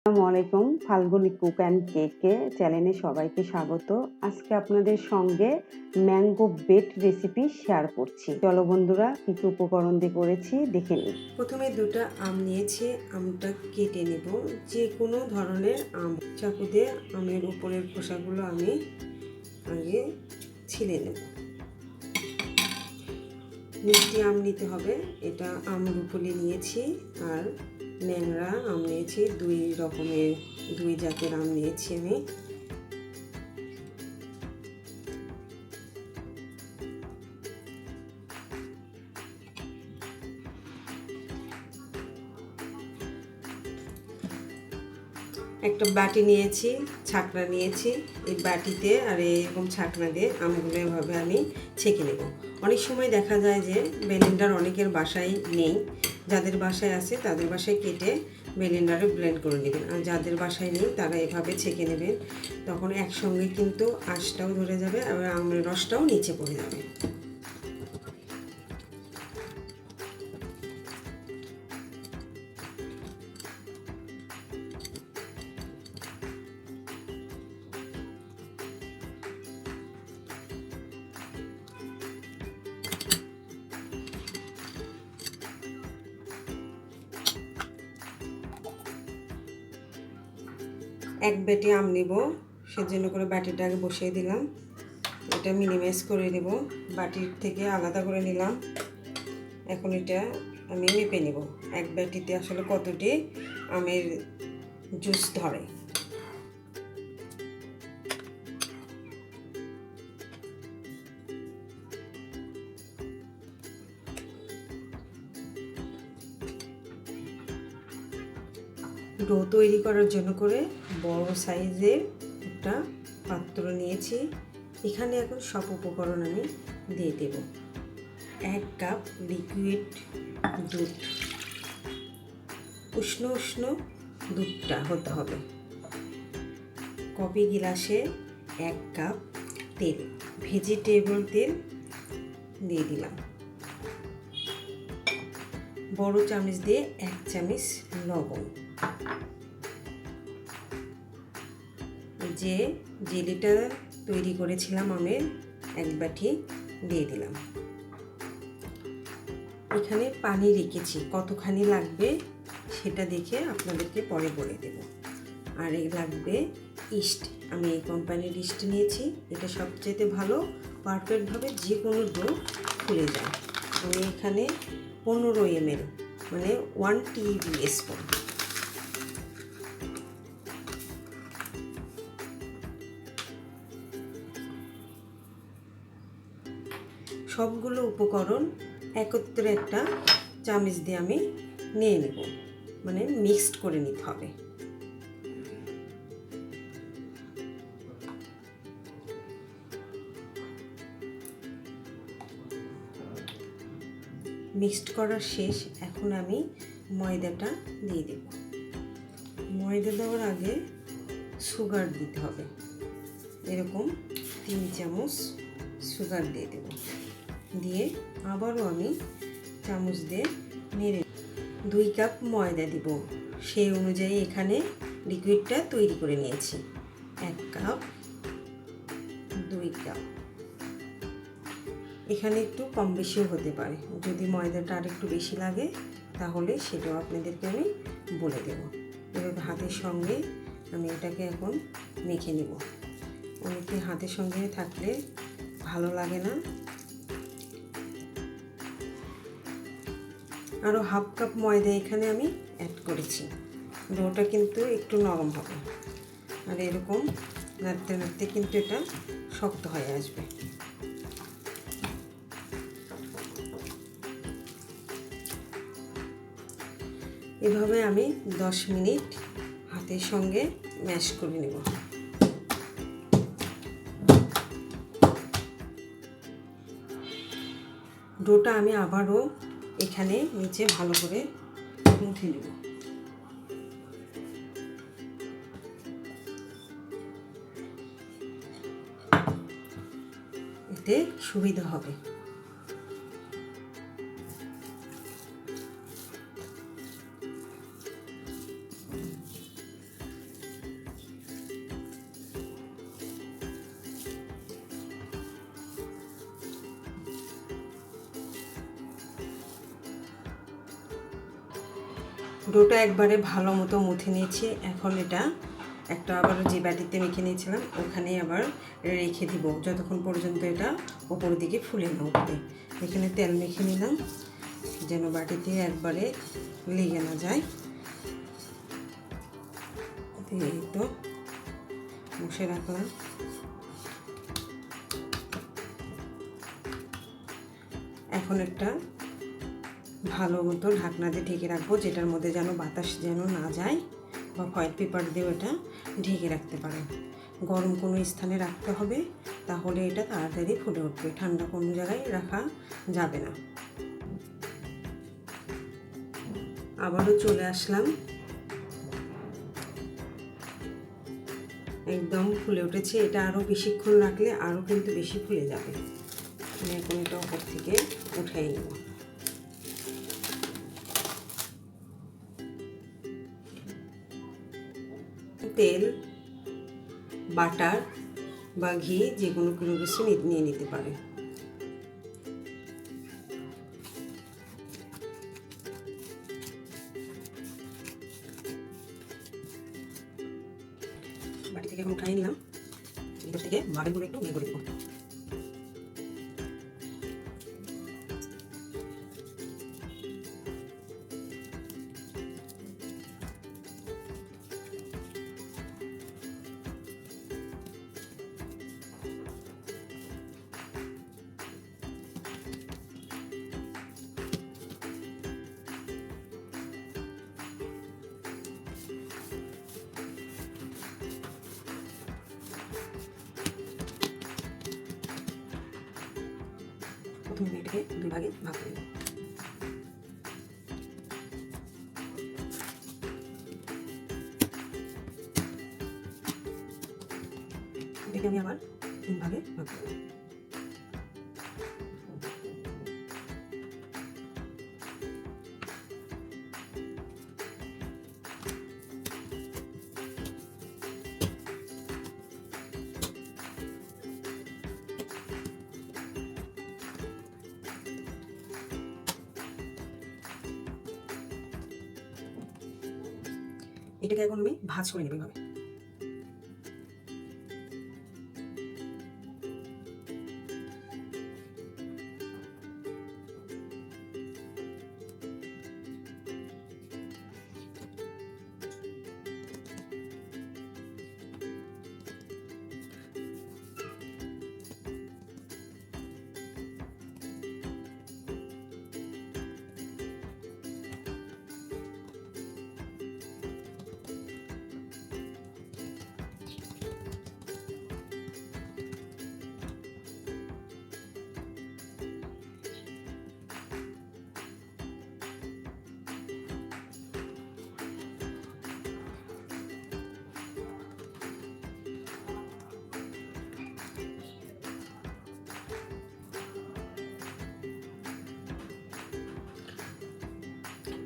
আসসালামু আলাইকুম। Falguni cook and কেকে চ্যানেলে সবাইকে স্বাগত। আজকে আপনাদের সঙ্গে ম্যাঙ্গো বেট রেসিপি শেয়ার করছি। চলো বন্ধুরা, কিছু উপকরণ দিয়ে করেছি দেখে নিই। প্রথমে দুটো আম নিয়েছি, আমটা কেটে নেব। যে কোনো ধরনের আম চাকু দিয়ে আমের উপরের খোসাগুলো আমি আগে ছিলে নেব। মিষ্টি আম নিতে হবে, এটা আমরুপলি নিয়েছি আর ন্যাংরা আম নিয়েছি। দুই জাতের আম নিয়েছি আমি। একটা বাটি নিয়েছি, ছাকনা নিয়েছি। এই বাটিতে আর এরকম ছাকনা দিয়ে আমগুলো এভাবে আমি ছেঁকে নেব। অনেক সময় দেখা যায় যে ব্লেন্ডার অনেকের বাসায় নেই, যাদের বাসায় আছে তাদের বাসায় কেটে ব্লেন্ডারে ব্লেন্ড করে নেবেন, আর যাদের বাসায় নেই তারা এভাবে ছেঁকে নেবেন। তখন একসঙ্গে কিন্তু আঁশটাও ধরে যাবে আর আমের রসটাও নিচে পড়ে যাবে। এক বাটি আম নিব, সেজন্য করে বাটিটা আগে বসিয়ে দিলাম। এটা মিনিমাইজ করে নেব, বাটির থেকে আলাদা করে নিলাম। এখন এটা আমি মেপে নেব এক বাটিতে আসলে কতটি আমের জুস ধরে। ডো তৈরি করার জন্য করে বড় সাইজের একটা পাত্র নিয়েছি। এখানে এখন সব উপকরণ আমি দিয়ে দেব। 1 কাপ লিকুইড দুধ, উষ্ণ উষ্ণ দুধটা হতে হবে। কফি গ্লাসে 1 কাপ তেল, ভেজিটেবল তেল দিয়ে দিলাম। বড় চামচ দিয়ে 1 চামচ লবণ। যে জেলিটা তৈরি করেছিলাম আমের 1 বাটি দিয়ে দিলাম। এখানে পানি রেখেছি, কতখানি লাগবে সেটা দেখে আপনাদেরকে পরে বলে দেব। আর লাগবে ইস্ট, আমি এই কোম্পানির ইস্ট নিয়েছি। এটা সবচেয়ে ভালো, পারফেক্টভাবে যে কোনো ডো ফুলে যায়। আমি এখানে 15 ml মানে 1 টিস্পুন। সবগুলো উপকরণ একত্রে একটা চামচ দিয়ে আমি নিয়ে নেব, মানে মিক্সড করে নিতে হবে। মিক্সড করা শেষ, এখন আমি ময়দাটা দিয়ে দেব। ময়দা দেওয়ার আগে সুগার দিতে হবে, এরকম 3 চামচ সুগার দিয়ে দেব। দিয়ে আবারও আমি চামচ দিয়ে নেড়ে 2 কাপ ময়দা দিব। সেই অনুযায়ী এখানে লিকুইডটা তৈরি করে নিয়েছি। 1 কাপ, 2 কাপ। এখানে একটু কম বেশিও হতে পারে, যদি ময়দাটা আর একটু বেশি লাগে তাহলে সেটাও আপনাদেরকে আমি বলে দেব। এভাবে হাতের সঙ্গে আমি এটাকে এখন মেখে নেব। অনেকে হাতের সঙ্গে থাকলে ভালো লাগে না। আরও 1/2 কাপ ময়দা এখানে আমি অ্যাড করেছি। ডোটা কিন্তু একটু নরম হবে, আর এরকম নাড়তে নাড়তে কিন্তু এটা শক্ত হয়ে আসবে। এভাবে আমি 10 মিনিট হাতের সঙ্গে ম্যাশ করে নেব। ডোটা আমি আবারও এখানে নিচে ভালো করে মুঠে নেব। এতে সুবিধা হবে। ডোটা একবারে ভালো মতো মুথে নিয়েছি। এখন এটা একটা আবার যে বাটিতে মেখে নিয়েছিলাম ওখানে আবার রেখে দিব যতক্ষণ পর্যন্ত এটা উপর দিকে ফুলে না উঠবে। এখানে তেল মেখে নিলাম যেন বাটিতে একবারে লেগে না যায়। এই তো বসে রাখলাম। এখন একটা ভালো মতো ঢাকনা দিয়ে ঢেকে রাখবো, যেটার মধ্যে যেন বাতাস যেন না যায়, বা ফয়েল পেপার দিয়েও এটা ঢেকে রাখতে পারেন। গরম কোনো স্থানে রাখতে হবে, তাহলে এটা তাড়াতাড়ি ফুটে উঠবে। ঠান্ডা কোনো জায়গায় রাখা যাবে না। আবারও চলে আসলাম, একদম ফুলে উঠেছে। এটা আরও বেশিক্ষণ রাখলে আরও কিন্তু বেশি ফুলে যাবে। আমি এখন এটা উপর থেকে উঠিয়ে নেব। তেল, বাটার বা ঘি যে কোনো কিছু নিয়ে নিতে পারে। বাটি থেকে এখন উঠাই নিলাম। এবার থেকে বাদামগুলো একটু বের করে দেবো। প্রথমে এটাকে দুই ভাগে ভাগ করে দেব। এটাকে আমি আবার তিন ভাগে ভাগ করে দেব। এটাকে এখন আমি ভাঁজ করে নেব এভাবে।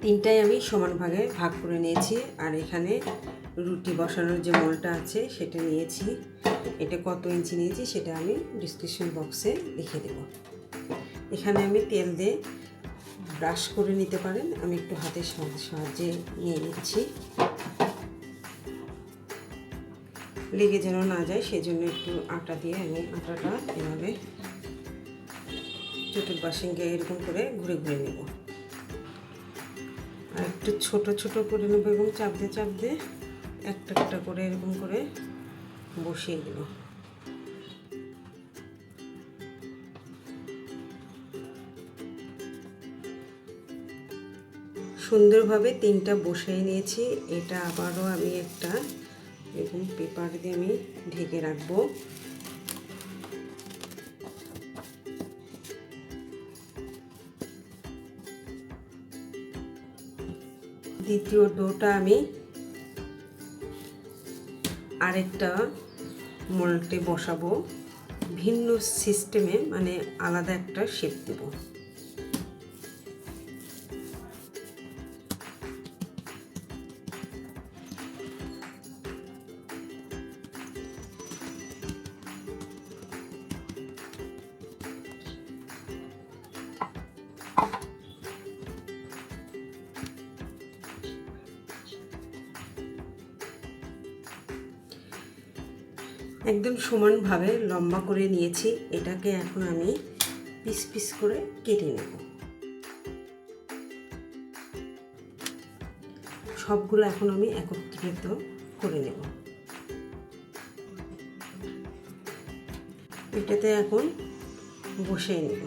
তিনটাই আমি সমান ভাগে ভাগ করে নিয়েছি। আর এখানে রুটি বসানোর যে মোলটা আছে সেটা নিয়েছি। এটা কত ইঞ্চি নিয়েছি সেটা আমি ডিসক্রিপশন বক্সে লিখে দেব। এখানে আমি তেল দিয়ে ব্রাশ করে নিতে পারেন, আমি একটু হাতের সাহায্যে নিয়ে নিচ্ছি। লেগে যেন না যায় সেজন্য একটু আটা দিয়ে আমি আটাটা এভাবে চতুর্পাশে এরকম করে ঘুরে ঘুরে নেব। আর একটু ছোট ছোট করে নেব এবং চাপ দিয়ে একটা একটা করে এরকম করে বসিয়ে দেব। সুন্দরভাবে তিনটা বসিয়ে নিয়েছি। এটা আবারও আমি একটা এরকম পেপার দিয়ে আমি ঢেকে রাখবো। দ্বিতীয় ডোটা আমি আরেকটা মোল্ডে বসাবো, ভিন্ন সিস্টেমে, মানে আলাদা একটা শেপ দেব। একদম সমানভাবে লম্বা করে নিয়েছি। এটাকে এখন আমি পিস পিস করে কেটে নেব। সবগুলো এখন আমি একত্রিত করে নেব। এটাতে এখন বসিয়ে নেব।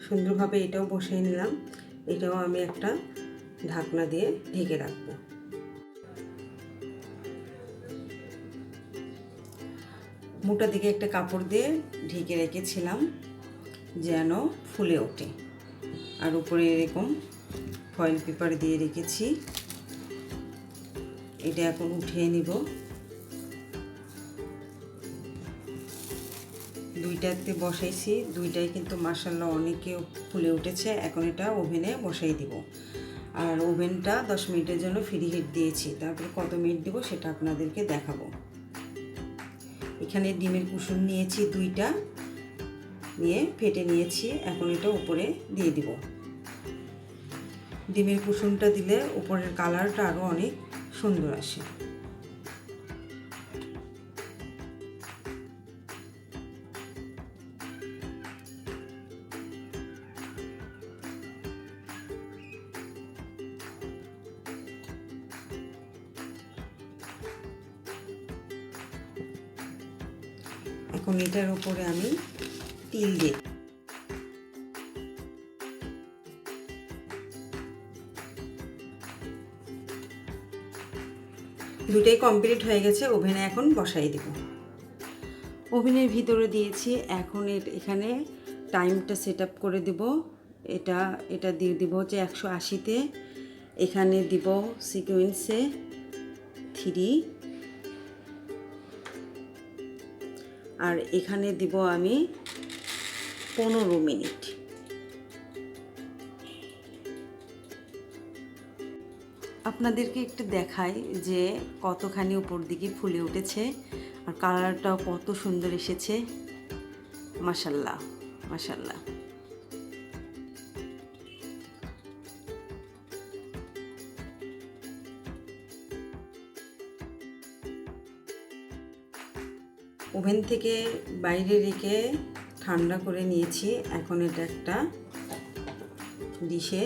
সুন্দরভাবে এটাও বসিয়ে নিলাম। এটাও আমি একটা ঢাকনা দিয়ে ঢেকে রাখবো। মোটা দিকে একটা কাপড় দিয়ে ঢেকে রেখেছিলাম যেন ফুলে ওঠে। আর উপরে এরকম ফয়েল পেপার দিয়ে রেখেছি। এটা এখন উঠিয়ে নিব। দুইটাতে বসাইছি, দুইটাই কিন্তু মাশাআল্লাহ অনেকে ফুলে উঠেছে। এখন এটা ওভেনে বসাই দিব। আর ওভেনটা 10 মিনিটের জন্য ফ্রি হিট দিয়েছি। তারপরে কত মিনিট দেব সেটা আপনাদেরকে দেখাবো। এখানে ডিমের কুসুম নিয়েছি 2টা, নিয়ে ফেটে নিয়েছি। এখন এটা উপরে দিয়ে দিব। ডিমের কুসুমটা দিলে উপরের কালারটা আরও অনেক সুন্দর আসে। এখন এটার উপরে আমি তিল দিই। দুটোই কমপ্লিট হয়ে গেছে। ওভেনে এখন বসাই দেব। ওভেনের ভিতরে দিয়েছি। এখন এখানে টাইমটা সেট আপ করে দেব। এটা দিয়ে দিব হচ্ছে 180-তে। এখানে দিব সিকোয়েন্সে 3, আর এখানে দিব আমি 15 মিনিট। আপনাদেরকে একটু দেখাই যে কতখানি উপর দিকে ফুলে উঠেছে আর কালারটাও কত সুন্দর এসেছে। মাশাআল্লাহ মাশাআল্লাহ। ওভেন থেকে বাইরে রেখে ঠান্ডা করে নিয়েছি। এখন এটা একটা ডিশে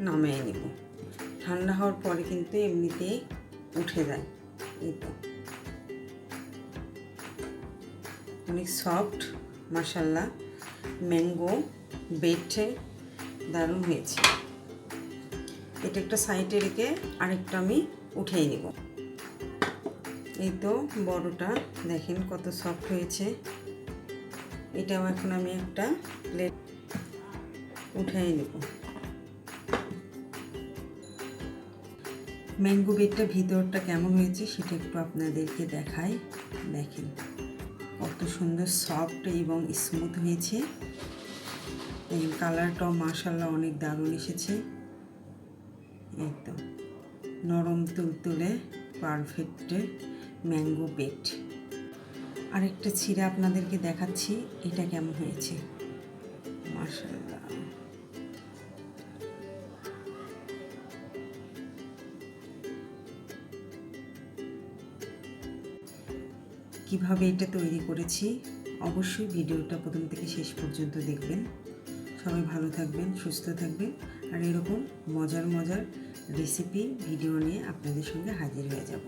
নামিয়ে নেব। ঠান্ডা হওয়ার পরে কিন্তু এমনিতেই উঠে যায়। এই তো অনেক সফট মাশাআল্লাহ। ম্যাঙ্গো বেটে দারুণ হয়েছে। এটা একটা সাইডে রেখে আরেকটা আমি উঠিয়ে নেব। এই তো বড়টা দেখেন কত সফট হয়েছে। এটাও এখন আমি একটা প্লেট উঠিয়ে নেব। ম্যাঙ্গো বেটটা ভিতরটা কেমন হয়েছে সেটা একটু আপনাদেরকে দেখাই। দেখেন কত সুন্দর সফট এবং স্মুথ হয়েছে। এই কালারটাও মাশাআল্লাহ অনেক দারুণ এসেছে। এই তো নরম তুলতুলে পারফেক্ট ম্যাঙ্গো বেট। আরেকটা ছিঁড়ে আপনাদেরকে দেখাচ্ছি এটা কেমন হয়েছে। মাশাআল্লাহ কিভাবে এটা তৈরি করেছি অবশ্যই ভিডিওটা প্রথম থেকে শেষ পর্যন্ত দেখবেন। সবাই ভালো থাকবেন, সুস্থ থাকবেন। আর এরকম মজার মজার রেসিপি ভিডিও নিয়ে আপনাদের সঙ্গে হাজির হয়ে যাব।